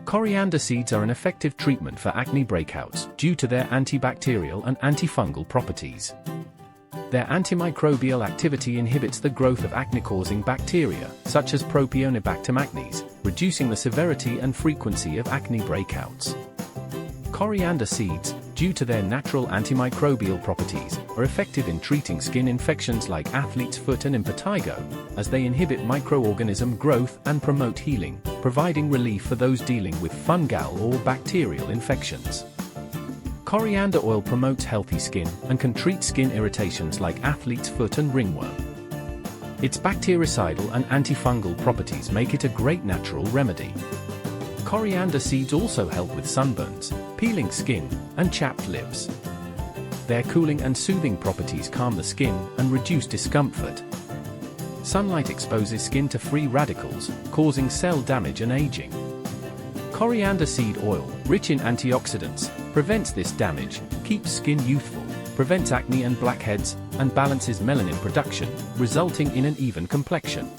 Coriander seeds are an effective treatment for acne breakouts due to their antibacterial and antifungal properties. Their antimicrobial activity inhibits the growth of acne-causing bacteria, such as Propionibacter acnes, reducing the severity and frequency of acne breakouts. Coriander seeds, due to their natural antimicrobial properties, are effective in treating skin infections like athlete's foot and impetigo, as they inhibit microorganism growth and promote healing, providing relief for those dealing with fungal or bacterial infections. Coriander oil promotes healthy skin and can treat skin irritations like athlete's foot and ringworm. Its bactericidal and antifungal properties make it a great natural remedy. Coriander seeds also help with sunburns, peeling skin, and chapped lips. Their cooling and soothing properties calm the skin and reduce discomfort. Sunlight exposes skin to free radicals, causing cell damage and aging. Coriander seed oil, rich in antioxidants, prevents this damage, keeps skin youthful, prevents acne and blackheads, and balances melanin production, resulting in an even complexion.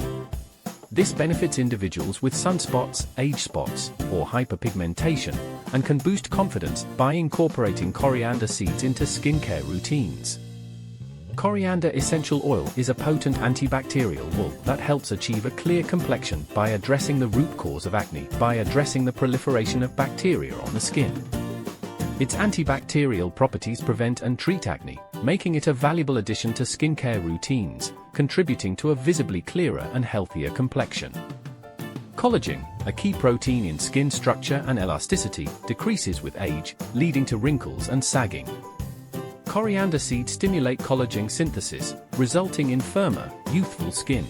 This benefits individuals with sunspots, age spots, or hyperpigmentation, and can boost confidence by incorporating coriander seeds into skincare routines. Coriander essential oil is a potent antibacterial oil that helps achieve a clear complexion by addressing the root cause of acne by addressing the proliferation of bacteria on the skin. Its antibacterial properties prevent and treat acne, making it a valuable addition to skincare routines, contributing to a visibly clearer and healthier complexion. Collagen, a key protein in skin structure and elasticity, decreases with age, leading to wrinkles and sagging. Coriander seeds stimulate collagen synthesis, resulting in firmer, youthful skin.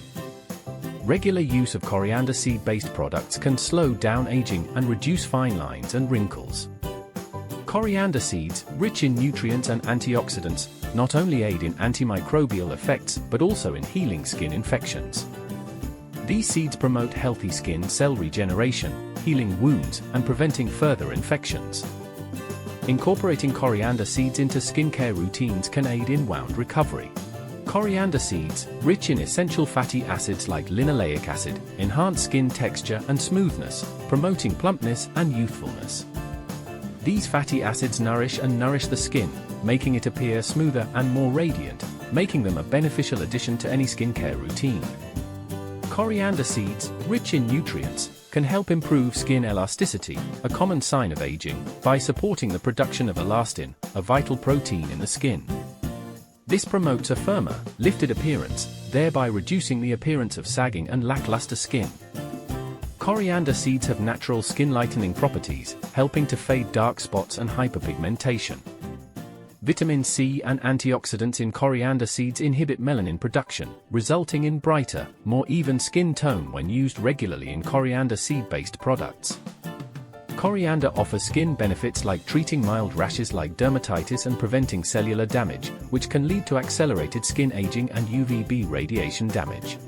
Regular use of coriander seed-based products can slow down aging and reduce fine lines and wrinkles. Coriander seeds, rich in nutrients and antioxidants, not only aid in antimicrobial effects but also in healing skin infections. These seeds promote healthy skin cell regeneration, healing wounds, and preventing further infections. Incorporating coriander seeds into skincare routines can aid in wound recovery. Coriander seeds, rich in essential fatty acids like linoleic acid, enhance skin texture and smoothness, promoting plumpness and youthfulness. These fatty acids nourish the skin, making it appear smoother and more radiant, making them a beneficial addition to any skincare routine. Coriander seeds, rich in nutrients, can help improve skin elasticity, a common sign of aging, by supporting the production of elastin, a vital protein in the skin. This promotes a firmer, lifted appearance, thereby reducing the appearance of sagging and lackluster skin. Coriander seeds have natural skin-lightening properties, helping to fade dark spots and hyperpigmentation. Vitamin C and antioxidants in coriander seeds inhibit melanin production, resulting in brighter, more even skin tone when used regularly in coriander seed-based products. Coriander offers skin benefits like treating mild rashes like dermatitis and preventing cellular damage, which can lead to accelerated skin aging and UVB radiation damage.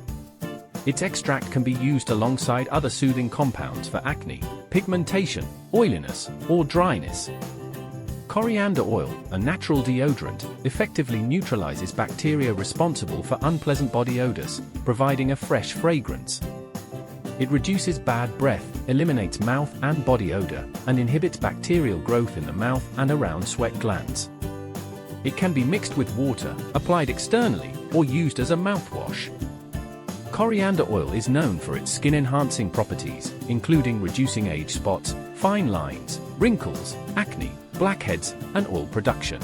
Its extract can be used alongside other soothing compounds for acne, pigmentation, oiliness, or dryness. Coriander oil, a natural deodorant, effectively neutralizes bacteria responsible for unpleasant body odors, providing a fresh fragrance. It reduces bad breath, eliminates mouth and body odor, and inhibits bacterial growth in the mouth and around sweat glands. It can be mixed with water, applied externally, or used as a mouthwash. Coriander oil is known for its skin-enhancing properties, including reducing age spots, fine lines, wrinkles, acne, blackheads, and oil production.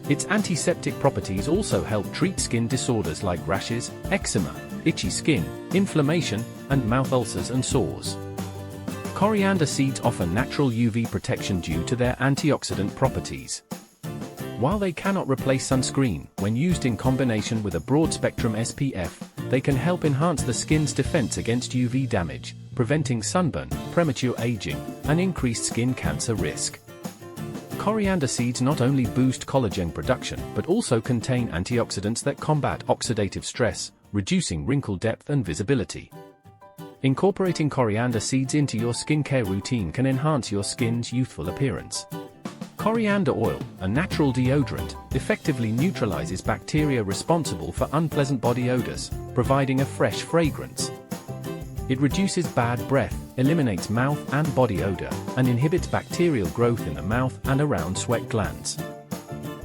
Its antiseptic properties also help treat skin disorders like rashes, eczema, itchy skin, inflammation, and mouth ulcers and sores. Coriander seeds offer natural UV protection due to their antioxidant properties. While they cannot replace sunscreen, when used in combination with a broad-spectrum SPF, they can help enhance the skin's defense against UV damage, preventing sunburn, premature aging, and increased skin cancer risk. Coriander seeds not only boost collagen production but also contain antioxidants that combat oxidative stress, reducing wrinkle depth and visibility. Incorporating coriander seeds into your skincare routine can enhance your skin's youthful appearance. Coriander oil, a natural deodorant, effectively neutralizes bacteria responsible for unpleasant body odors, providing a fresh fragrance. It reduces bad breath, eliminates mouth and body odor, and inhibits bacterial growth in the mouth and around sweat glands.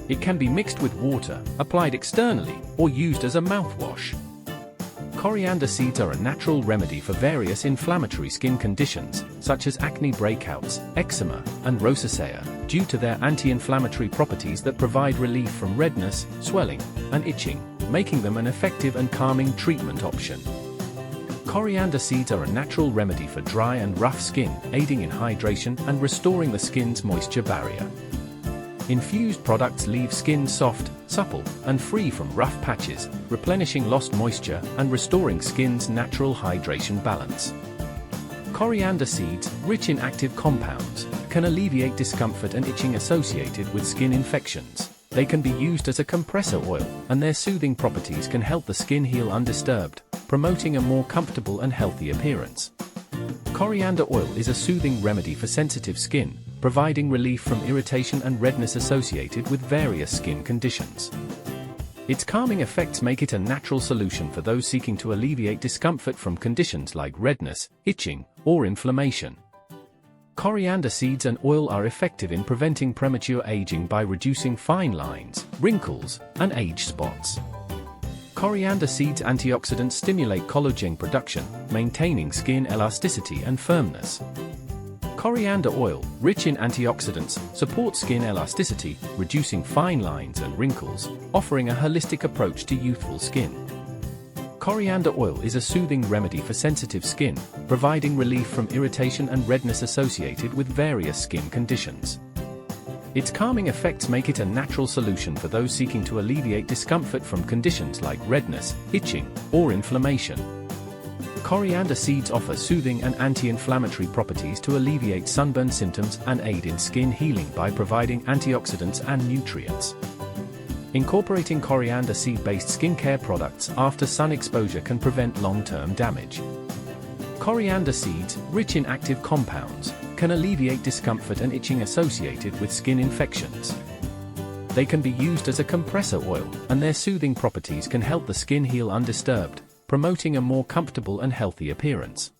It can be mixed with water, applied externally, or used as a mouthwash. Coriander seeds are a natural remedy for various inflammatory skin conditions, such as acne breakouts, eczema, and rosacea, due to their anti-inflammatory properties that provide relief from redness, swelling, and itching, making them an effective and calming treatment option. Coriander seeds are a natural remedy for dry and rough skin, aiding in hydration and restoring the skin's moisture barrier. Infused products leave skin soft, supple, and free from rough patches, replenishing lost moisture and restoring skin's natural hydration balance. Coriander seeds, rich in active compounds, can alleviate discomfort and itching associated with skin infections. They can be used as a compressor oil, and their soothing properties can help the skin heal undisturbed, promoting a more comfortable and healthy appearance. Coriander oil is a soothing remedy for sensitive skin, providing relief from irritation and redness associated with various skin conditions. Its calming effects make it a natural solution for those seeking to alleviate discomfort from conditions like redness, itching, or inflammation. Coriander seeds and oil are effective in preventing premature aging by reducing fine lines, wrinkles, and age spots. Coriander seeds' antioxidants stimulate collagen production, maintaining skin elasticity and firmness. Coriander oil, rich in antioxidants, supports skin elasticity, reducing fine lines and wrinkles, offering a holistic approach to youthful skin. Coriander oil is a soothing remedy for sensitive skin, providing relief from irritation and redness associated with various skin conditions. Its calming effects make it a natural solution for those seeking to alleviate discomfort from conditions like redness, itching, or inflammation. Coriander seeds offer soothing and anti-inflammatory properties to alleviate sunburn symptoms and aid in skin healing by providing antioxidants and nutrients. Incorporating coriander seed-based skincare products after sun exposure can prevent long-term damage. Coriander seeds, rich in active compounds, can alleviate discomfort and itching associated with skin infections. They can be used as a compressor oil, and their soothing properties can help the skin heal undisturbed, promoting a more comfortable and healthy appearance.